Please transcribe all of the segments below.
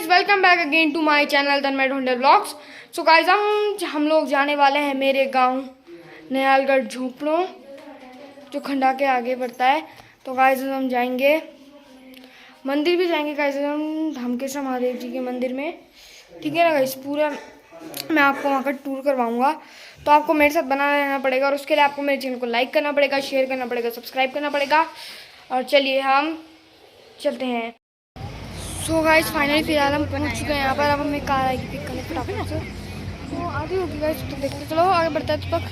Guys welcome back again to my channel Tanmay Dhonde blogs. So guys हम लोग जाने वाले हैं मेरे गांव नयालगढ़ झोपड़ों जो खंडा के आगे पड़ता है। तो गाइज हम जाएंगे मंदिर भी जाएंगे गाइज, हम धामकेश्वर महादेव जी के मंदिर में। ठीक है ना गाइज, पूरा मैं आपको वहाँ का टूर करवाऊँगा, तो आपको मेरे साथ बना रहना पड़ेगा और उसके लिए आपको मेरे चैनल को लाइक करना पड़ेगा, शेयर करना पड़ेगा, सब्सक्राइब करना पड़ेगा। और चलिए हम चलते हैं। सो गाइस फाइनली फिलहाल हम पहुंच चुके हैं यहाँ पर। अब हमें कार आएगी पिक करने फटाफट से, तो आगे होगी गाइस, तो देखते चलो आगे बढ़ता है तब तक।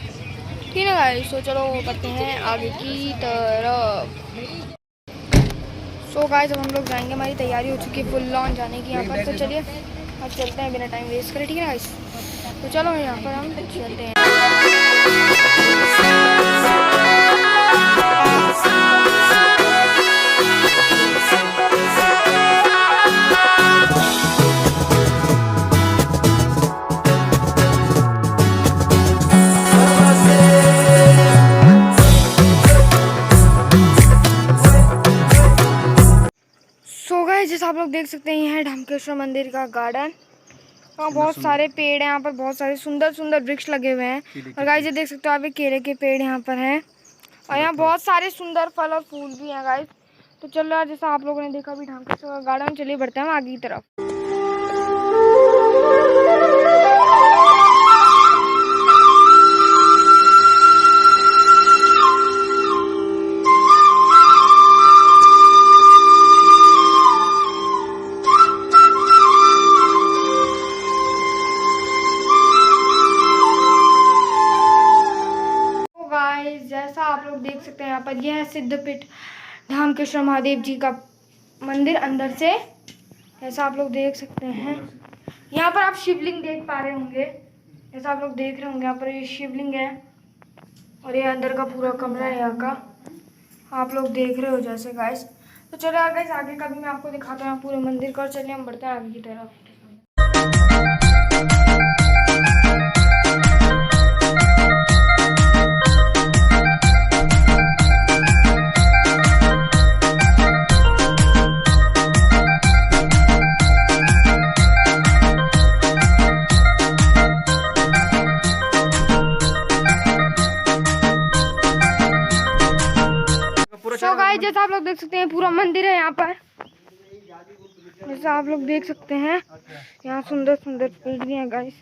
ठीक है गाइस, सो चलो बढ़ते हैं आगे की तरफ। सो गाइस अब हम लोग जाएंगे, हमारी तैयारी हो चुकी है फुल लॉन जाने की यहाँ पर। तो चलिए अब चलते हैं बिना टाइम वेस्ट करें। ठीक है गाइस, तो चलो यहाँ पर हम चलते हैं। जैसे आप लोग देख सकते हैं यह है धामकेश्वर मंदिर का गार्डन। यहाँ बहुत सारे पेड़ हैं, यहाँ पर बहुत सारे सुंदर सुंदर वृक्ष लगे हुए हैं। और गाइस ये देख सकते हो आप, केले के पेड़ यहाँ पर हैं और यहाँ बहुत सारे सुंदर फल और फूल भी हैं गाइस। तो चलो जैसा आप लोगों ने देखा भी धामकेश्वर का गार्डन, चलिए बढ़ते हैं आगे की तरफ। जैसा आप लोग देख सकते हैं यहाँ पर यह है सिद्धपीठ धामकेश्वर महादेव जी का मंदिर अंदर से। ऐसा आप लोग देख सकते हैं, यहाँ पर आप शिवलिंग देख पा रहे होंगे। जैसा आप लोग देख रहे होंगे यहाँ पर ये शिवलिंग है और ये अंदर का पूरा कमरा है यहाँ का, आप लोग देख रहे हो जैसे गाइस। तो चलो गाइस आगे का भी मैं आपको दिखाता हूँ पूरे मंदिर का। और चलिए हम बढ़ते हैं आगे की तरफ। तो गाइस जैसा आप लोग देख सकते हैं पूरा मंदिर है यहाँ पर। जैसा आप लोग देख सकते हैं यहाँ सुंदर सुंदर पेड़ भी हैं गाइस।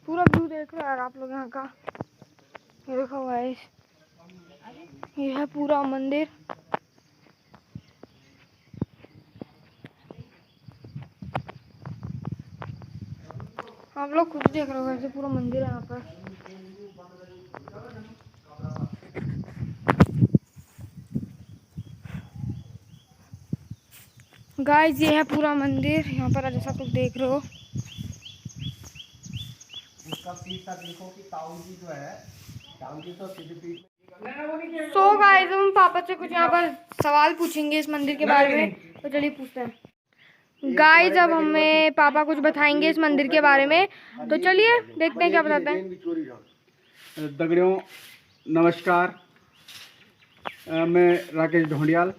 पूरा व्यू देख रहे हैं आप लोग यहाँ का, ये देखो गाइस, ये है पूरा मंदिर। आप लोग खुद देख रहे हो गाइस, पूरा मंदिर है यहाँ पर। गाइस ये है पूरा मंदिर यहाँ पर, जैसा तुम देख रहे हो। सो गाइस हम पापा से कुछ यहाँ पर सवाल पूछेंगे इस मंदिर के बारे में, तो चलिए पूछते हैं। गाइस अब हमें पापा कुछ बताएंगे इस मंदिर के बारे में, तो चलिए देखते हैं क्या बताते हैं। दगड़ियों नमस्कार, मैं राकेश ढोंडियाल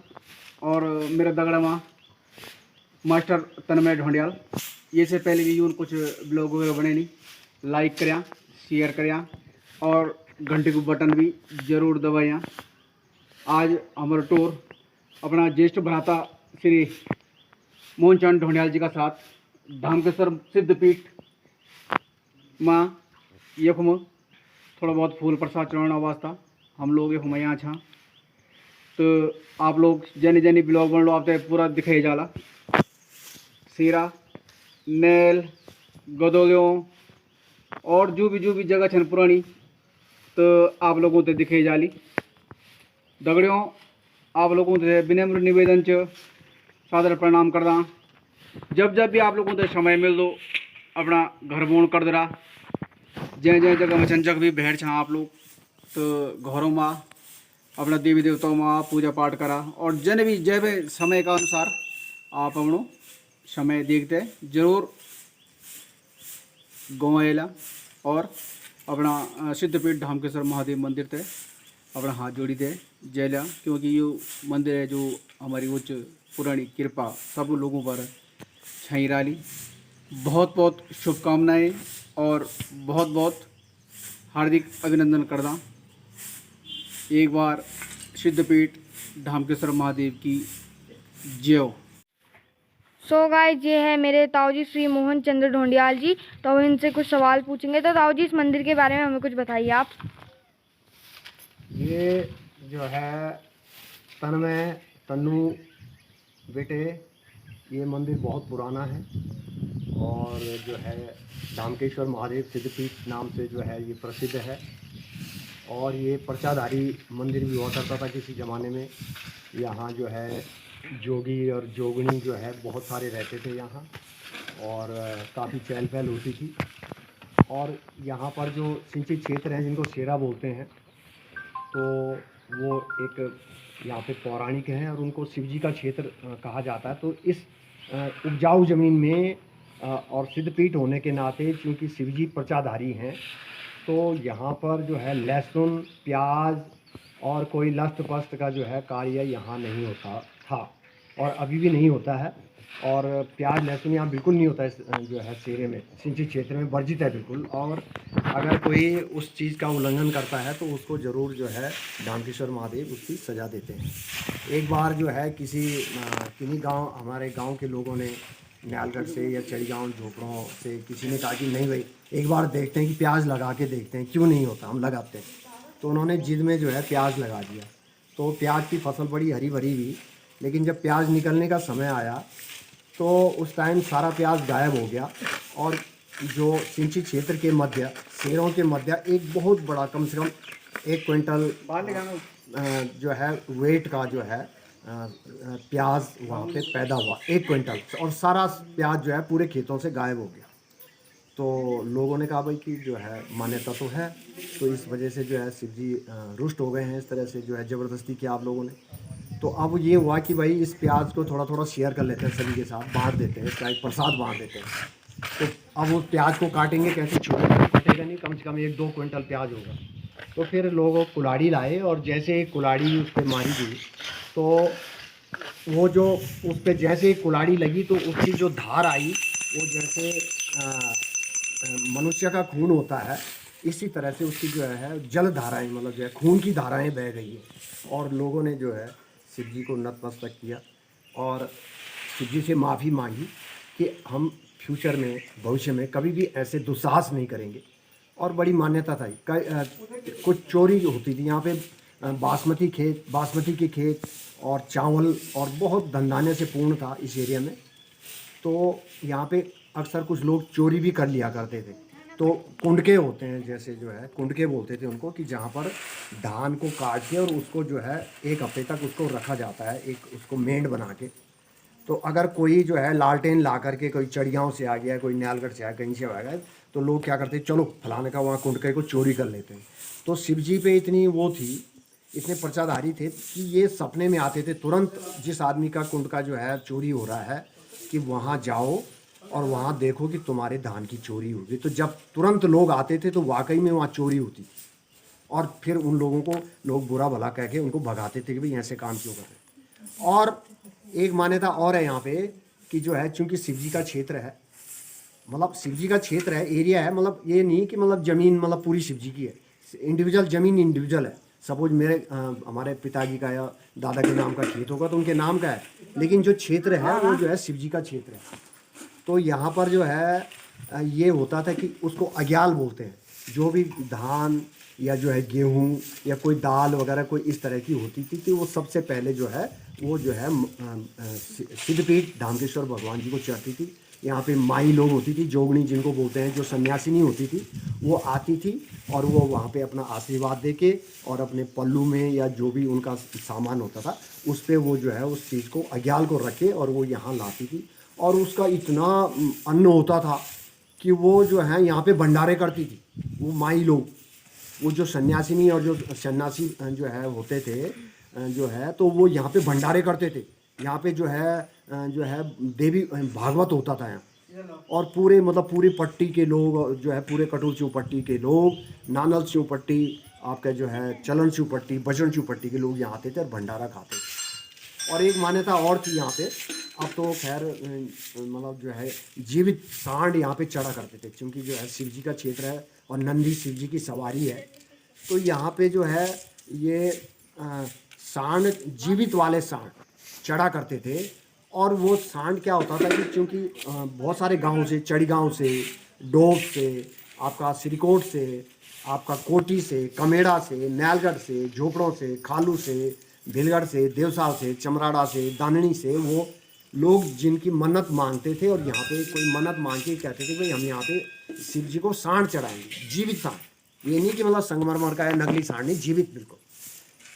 और मेरा दगड़ा माँ मास्टर तन्मय ढोंडियाल। ये से पहले भी यून कुछ ब्लॉग वगैरह बने नहीं, लाइक करें, शेयर करें और घंटे को बटन भी जरूर दबाएं। आज हमारा टूर अपना ज्येष्ठ भ्राता श्री मोहनचंद ढोंडियाल जी का साथ धामकेश्वर सिद्धपीठ माँ यखम थोड़ा बहुत फूल प्रसाद चढ़ाना वास्ता हम लोग यखम यहाँ छा। तो आप लोग जनी जनी ब्लॉग बन लो, आप तो पूरा दिखाई जाला सीरा नेल गदोलियों और जो भी जगह छन पुरानी, तो आप लोगों से दिखाई जाली। दगड़ियों आप लोगों से विनम्र निवेदन च सादर प्रणाम करदा। जब भी आप लोगों से समय मिल दो अपना घर बोन कर दरा। जै जगह में चंचक भी बैठ छा आप लोग, तो घरों में अपना देवी देवताओं में पूजा पाठ करा और जन भी जय भी समय का अनुसार आप अपनों समय देखते जरूर गंवाएला और अपना सिद्धपीठ धामकेश्वर महादेव मंदिर थे अपना हाथ जोड़ी दे जयला, क्योंकि ये मंदिर है जो हमारी उच्च पुरानी कृपा सब लोगों पर छईराली, बहुत बहुत शुभकामनाएं और बहुत बहुत हार्दिक अभिनंदन करदा। एक बार सिद्धपीठ धामकेश्वर महादेव की जय हो। सो गाइस, ये है मेरे ताऊ जी श्री मोहन चंद्र ढोंडियाल जी। तो इनसे कुछ सवाल पूछेंगे। तो ताऊ जी, इस मंदिर के बारे में हमें कुछ बताइए आप। ये जो है तन्मय तन्नू बेटे, ये मंदिर बहुत पुराना है और जो है धामकेश्वर महादेव सिद्धपीठ नाम से जो है ये प्रसिद्ध है। और ये पर्चाधारी मंदिर भी हुआ करता था किसी ज़माने में। यहाँ जो है जोगी और जोगनी जो है बहुत सारे रहते थे यहाँ, और काफ़ी चहल पहल होती थी। और यहाँ पर जो सिंचित क्षेत्र हैं जिनको सेरा बोलते हैं, तो वो एक यहाँ पे पौराणिक हैं और उनको शिवजी का क्षेत्र कहा जाता है। तो इस उपजाऊ ज़मीन में और सिद्धपीठ होने के नाते चूँकि शिवजी पर्चाधारी हैं, तो यहाँ पर जो है लहसुन, प्याज और कोई लस्त पस्त का जो है कार्य यहाँ नहीं होता था और अभी भी नहीं होता है। और प्याज लहसुन यहाँ बिल्कुल नहीं होता है, जो है सेरे में, सिंचित क्षेत्र में वर्जित है बिल्कुल। और अगर कोई उस चीज़ का उल्लंघन करता है तो उसको ज़रूर जो है धामकेश्वर महादेव उसकी सज़ा देते हैं। एक बार जो है किन्हीं गांव, हमारे गांव के लोगों ने न्यालगढ़ से या चढ़ीगांव झोपड़ों से किसी ने कहा कि नहीं भाई, एक बार देखते हैं कि प्याज लगा के देखते हैं, क्यों नहीं होता, हम लगाते हैं। तो उन्होंने जिद में जो है प्याज लगा दिया। तो प्याज की फसल बड़ी हरी भरी हुई, लेकिन जब प्याज निकलने का समय आया तो उस टाइम सारा प्याज गायब हो गया। और जो सिंचित क्षेत्र के मध्य, शेरों के मध्य एक बहुत बड़ा, कम से कम 1 क्विंटल जो है वेट का जो है प्याज वहाँ पे पैदा हुआ, 1 क्विंटल, और सारा प्याज जो है पूरे खेतों से गायब हो गया। तो लोगों ने कहा भाई कि जो है मान्यता तो है, तो इस वजह से जो है शिव जी रुष्ट हो गए हैं, इस तरह से जो है ज़बरदस्ती किया आप लोगों ने। तो अब ये हुआ कि भाई इस प्याज को थोड़ा थोड़ा शेयर कर लेते हैं सभी के साथ, बांट देते हैं, इसका एक प्रसाद बांट देते हैं। तो अब उस प्याज को काटेंगे कैसे, छोटे कटेगा नहीं, कम से कम 1-2 क्विंटल प्याज होगा। तो फिर लोग कुल्हाड़ी लाए और जैसे एक कुल्हाड़ी उस पर मारी गई, तो वो जो उस पर जैसे एक कुल्हाड़ी लगी तो उसकी जो धार आई, वो जैसे मनुष्य का खून होता है, इसी तरह से उसकी जो है जल धाराएँ, मतलब जो है खून की धाराएँ बह गई है। और लोगों ने जो है शिव जी को नतमस्तक किया और शिव जी से माफ़ी मांगी कि हम फ्यूचर में, भविष्य में कभी भी ऐसे दुस्साहस नहीं करेंगे। और बड़ी मान्यता था, कुछ चोरी होती थी यहाँ पे, बासमती के खेत और चावल और बहुत धंधाने से पूर्ण था इस एरिया में। तो यहाँ पे अक्सर कुछ लोग चोरी भी कर लिया करते थे। तो कुंडके होते हैं, जैसे जो है कुंडके बोलते थे उनको, कि जहाँ पर धान को काट के और उसको जो है 1 हफ्ते तक उसको रखा जाता है, एक उसको मेंढ बना के। तो अगर कोई जो है लालटेन ला करके, कोई चढ़ियाओं से आ गया, कोई न्यालगढ़ से आ गया, कहीं से आ गया, तो लोग क्या करते, चलो फलाने का वहाँ कुंडके को चोरी कर लेते हैं। तो शिव जी पे इतनी वो थी, इतने पर्चाधारी थे कि ये सपने में आते थे तुरंत, जिस आदमी का कुंडका जो है चोरी हो रहा है, कि वहाँ जाओ और वहाँ देखो कि तुम्हारे धान की चोरी होगी। तो जब तुरंत लोग आते थे तो वाकई में वहाँ चोरी होती थी। और फिर उन लोगों को लोग बुरा भला कह के उनको भगाते थे कि भाई ऐसे काम क्यों कर रहे। और एक मान्यता और है यहाँ पे कि जो है, चूँकि शिव जी का क्षेत्र है, मतलब शिव जी का क्षेत्र है, एरिया है, मतलब ये नहीं कि मतलब ज़मीन मतलब पूरी शिव जी की है, इंडिविजुअल ज़मीन इंडिविजुअल है। सपोज हमारे पिताजी का या दादा के नाम का खेत होगा तो उनके नाम का है, लेकिन जो क्षेत्र है वो जो है शिव जी का क्षेत्र है। तो यहाँ पर जो है ये होता था कि उसको अग्याल बोलते हैं, जो भी धान या जो है गेहूँ या कोई दाल वगैरह कोई इस तरह की होती थी, तो वो सबसे पहले जो है वो जो है सिद्धपीठ धामकेश्वर भगवान जी को चढ़ती थी। यहाँ पे माई लोग होती थी, जोगनी जिनको बोलते हैं, जो सन्यासिनी होती थी, वो आती थी और वो वहाँ पे अपना आशीर्वाद देके और अपने पल्लू में या जो भी उनका सामान होता था उस पर वो जो है उस चीज़ को, अग्याल को रखे और वो यहाँ लाती थी। और उसका इतना अन्न होता था कि वो जो है यहाँ पे भंडारे करती थी वो माई लोग, वो जो सन्यासिनी और जो सन्यासी जो है होते थे जो है, तो वो यहाँ पे भंडारे करते थे। यहाँ पे जो है देवी भागवत होता था यहाँ, और पूरे मतलब पूरी पट्टी के लोग जो है, पूरे कटोर चौपट्टी के लोग, नानल चौपट्टी, आपका जो है चलन चौपट्टी, बजन चौपट्टी के लोग यहाँ आते थे और भंडारा खाते थे। और एक मान्यता और थी यहाँ पे, अब तो खैर मतलब जो है जीवित सांड यहाँ पे चढ़ा करते थे, क्योंकि जो है शिव जी का क्षेत्र है और नंदी शिव जी की सवारी है। तो यहाँ पे जो है ये सांड, जीवित वाले सांड चढ़ा करते थे। और वो सांड क्या होता था कि चूँकि बहुत सारे गाँव से, चड़ी गाँव से, डोब से, आपका सिरकोट से, आपका कोटी से, कमेड़ा से, नैलगढ़ से, झोपड़ों से, खालू से, भीलगढ़ से, देवसाल से, चमराड़ा से, दाननी से वो लोग जिनकी मन्नत मांगते थे, और यहाँ पे कोई मन्नत मांग के कहते थे भाई हम यहाँ पे शिव जी को सांड चढ़ाएंगे, जीवित सांड। ये नहीं कि मतलब संगमरमर का है, नकली सांड नहीं, जीवित बिल्कुल।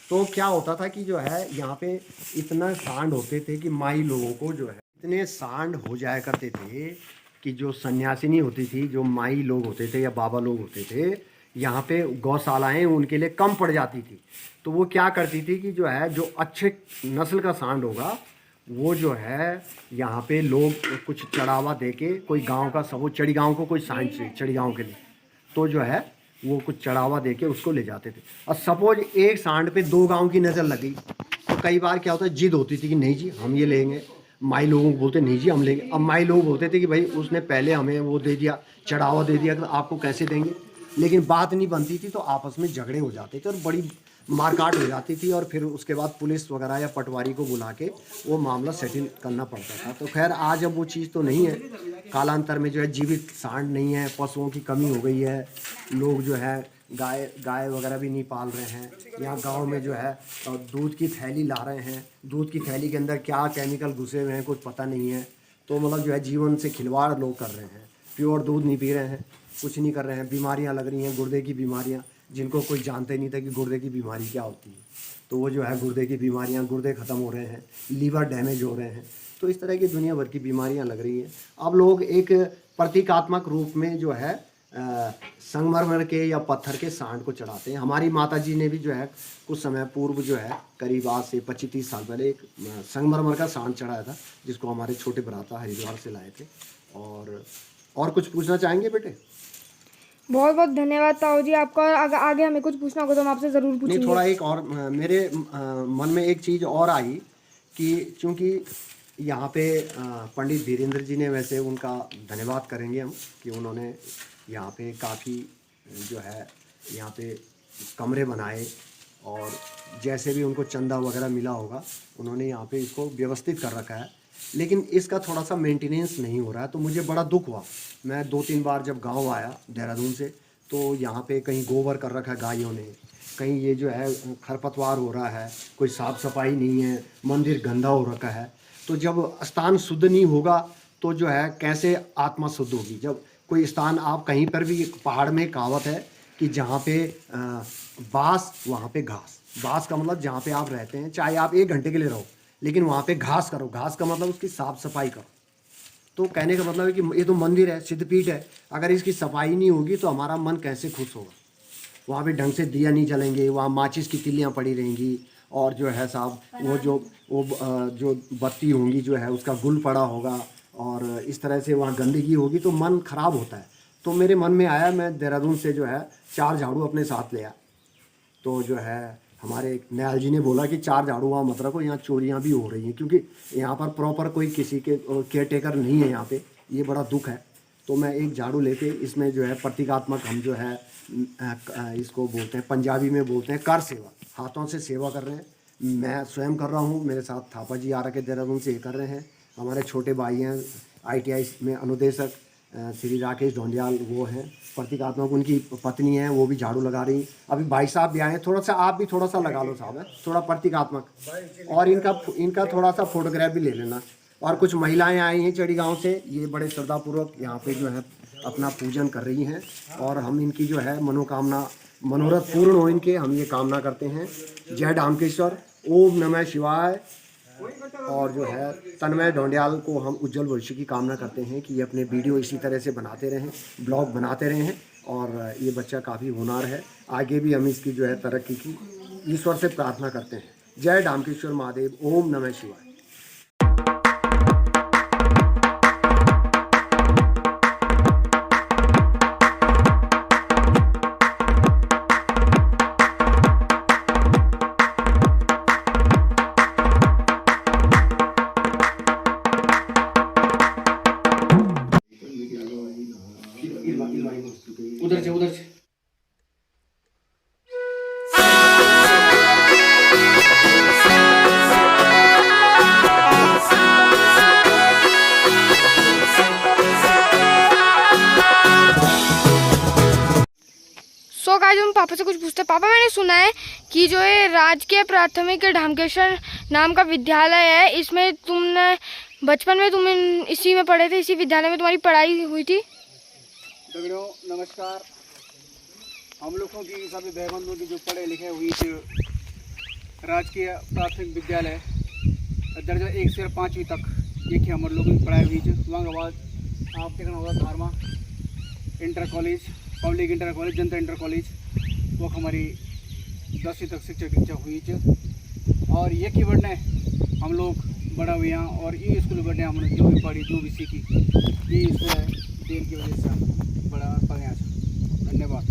तो क्या होता था कि जो है यहाँ पे इतना सांड होते थे कि माई लोगों को जो है इतने सांड हो जाया करते थे कि जो सन्यासिनी होती थी, जो माई लोग होते थे या बाबा लोग होते थे, यहाँ पे गौशालाएँ उनके लिए कम पड़ जाती थी। तो वो क्या करती थी कि जो है जो अच्छे नस्ल का सांड होगा वो जो है यहाँ पे लोग कुछ चढ़ावा दे के, कोई गाँव का सब, चढ़ी गाँव को कोई सांड चाहिए चढ़ी गाँव के लिए, तो जो है वो कुछ चढ़ावा दे के उसको ले जाते थे। और सपोज एक सांड पे 2 गांव की नज़र लगी, तो कई बार क्या होता है, जिद होती थी कि नहीं जी हम ये लेंगे। माई लोगों को बोलते नहीं जी हम लेंगे। अब माई लोग बोलते थे कि भाई उसने पहले हमें वो दे दिया, चढ़ावा दे दिया, तो आपको कैसे देंगे। लेकिन बात नहीं बनती थी, तो आपस में झगड़े हो जाते थे और बड़ी मारकाट हो जाती थी, और फिर उसके बाद पुलिस वगैरह या पटवारी को बुला के वो मामला सेटल करना पड़ता था। तो खैर आज अब वो चीज़ तो नहीं है, कालांतर में जो है जीवित सांड नहीं है, पशुओं की कमी हो गई है, लोग जो है गाय वगैरह भी नहीं पाल रहे हैं। यहाँ गांव में जो है दूध की थैली ला रहे हैं, दूध की थैली के अंदर क्या केमिकल घुसे हुए हैं कुछ पता नहीं है। तो मतलब जो है जीवन से खिलवाड़ लोग कर रहे हैं, प्योर दूध नहीं पी रहे हैं, कुछ नहीं कर रहे हैं। बीमारियाँ लग रही हैं, गुर्दे की बीमारियाँ, जिनको कोई जानते नहीं था कि गुर्दे की बीमारी क्या होती है। तो वो जो है गुर्दे की बीमारियाँ, गुर्दे ख़त्म हो रहे हैं, लीवर डैमेज हो रहे हैं। तो इस तरह की दुनिया भर की बीमारियाँ लग रही हैं। अब लोग एक प्रतीकात्मक रूप में जो है संगमरमर के या पत्थर के सांड को चढ़ाते हैं। हमारी माता जी ने भी जो है कुछ समय पूर्व जो है करीब आज से 25-30 साल पहले एक संगमरमर का सांड चढ़ाया था, जिसको हमारे छोटे भ्राता हरिद्वार से लाए थे। और कुछ पूछना चाहेंगे बेटे? बहुत बहुत धन्यवाद ताऊ जी आपका। और आगे हमें कुछ पूछना होगा तो हम आपसे ज़रूर पूछेंगे। नहीं, थोड़ा एक और मेरे मन में एक चीज़ और आई कि चूँकि यहाँ पे पंडित धीरेन्द्र जी ने, वैसे उनका धन्यवाद करेंगे हम कि उन्होंने यहाँ पे काफ़ी जो है यहाँ पे कमरे बनाए, और जैसे भी उनको चंदा वगैरह मिला होगा उन्होंने यहाँ पे इसको व्यवस्थित कर रखा है। लेकिन इसका थोड़ा सा मेंटेनेंस नहीं हो रहा है, तो मुझे बड़ा दुख हुआ। मैं 2-3 बार जब गांव आया देहरादून से, तो यहाँ पे कहीं गोबर कर रखा है गायों ने, कहीं ये जो है खरपतवार हो रहा है, कोई साफ़ सफाई नहीं है, मंदिर गंदा हो रखा है। तो जब स्थान शुद्ध नहीं होगा तो जो है कैसे आत्मा शुद्ध होगी। जब कोई स्थान, आप कहीं पर भी, पहाड़ में कहावत है कि जहाँ पे बाँस वहाँ पे घास। बाँस का मतलब जहाँ पे आप रहते हैं, चाहे आप 1 घंटे के लिए रहो, लेकिन वहाँ पे घास करो। घास का मतलब उसकी साफ़ सफाई करो। तो कहने का मतलब है कि ये तो मंदिर है, सिद्धपीठ है, अगर इसकी सफाई नहीं होगी तो हमारा मन कैसे खुश होगा। वहाँ पे ढंग से दिया नहीं जलेंगे, वहाँ माचिस की तिल्लियाँ पड़ी रहेंगी, और जो है साहब वो जो बत्ती होंगी जो है उसका गुल पड़ा होगा, और इस तरह से वहाँ गंदगी होगी तो मन ख़राब होता है। तो मेरे मन में आया, मैं देहरादून से जो है 4 झाड़ू अपने साथ ले आया। तो जो है हमारे नयाल जी ने बोला कि 4 झाड़ू वहाँ मत रखो, यहाँ चोरियाँ भी हो रही हैं, क्योंकि यहाँ पर प्रॉपर कोई किसी के केयर टेकर नहीं है यहाँ पे। ये बड़ा दुख है। तो मैं एक झाड़ू लेके इसमें जो है प्रतीकात्मक हम जो है इसको बोलते हैं, पंजाबी में बोलते हैं कर सेवा, हाथों से सेवा कर रहे हैं। मैं स्वयं कर रहा हूँ, मेरे साथ थापा जी आ रखे देहरादून से ये कर रहे हैं। हमारे छोटे भाई हैं ITI में अनुदेशक श्री राकेश ढोंडियाल, वो हैं प्रतीकात्मक, उनकी पत्नी है, वो भी झाड़ू लगा रही। अभी भाई साहब भी आए हैं, थोड़ा सा आप भी थोड़ा सा लगा लो साहब, है थोड़ा प्रतीकात्मक, और इनका थोड़ा सा फोटोग्राफ भी ले लेना। और कुछ महिलाएं आई हैं चड़ी गाँव से, ये बड़े श्रद्धापूर्वक यहाँ पे जो है अपना पूजन कर रही हैं, और हम इनकी जो है मनोरथ पूर्ण हो इनके, हम ये कामना करते हैं। जय डामकेश्वर, ओम नमः शिवाय। और जो है तन्मय ढोंडियाल को हम उज्जवल भविष्य की कामना करते हैं कि ये अपने वीडियो इसी तरह से बनाते रहें, ब्लॉग बनाते रहें, और ये बच्चा काफ़ी होनहार है, आगे भी हम इसकी जो है तरक्की की ईश्वर से प्रार्थना करते हैं। जय डामकेश्वर महादेव, ओम नमः शिवाय। उधर से सो गाइस हम पापा से कुछ पूछते हैं। पापा मैंने सुना है कि जो ये राजकीय प्राथमिक ढामकेश्वर नाम का विद्यालय है, इसमें तुमने बचपन में तुम इसी में पढ़े थे, इसी विद्यालय में तुम्हारी पढ़ाई हुई थी? दगड़ियों नमस्कार। हम लोगों की सभी भाई बंधुओं की जो पढ़े लिखे हुई थी राजकीय प्राथमिक विद्यालय दर्जा 1 से 5वीं तक ये की हमारे लोगों की पढ़ाई हुई थी। वहाँ के बाद आप देखना होगा Dharma inter college, public inter college, Janata inter college, वो हमारी 10वीं तक शिक्षा दीक्षा हुई थी। और ये की बढ़ने हम लोग बड़ा हुए हैं और ये स्कूल बढ़ने हमने जो भी पढ़ी जो भी सीखी ये स्कूल है, देर की वजह से हम बड़ा पढ़े। धन्यवाद।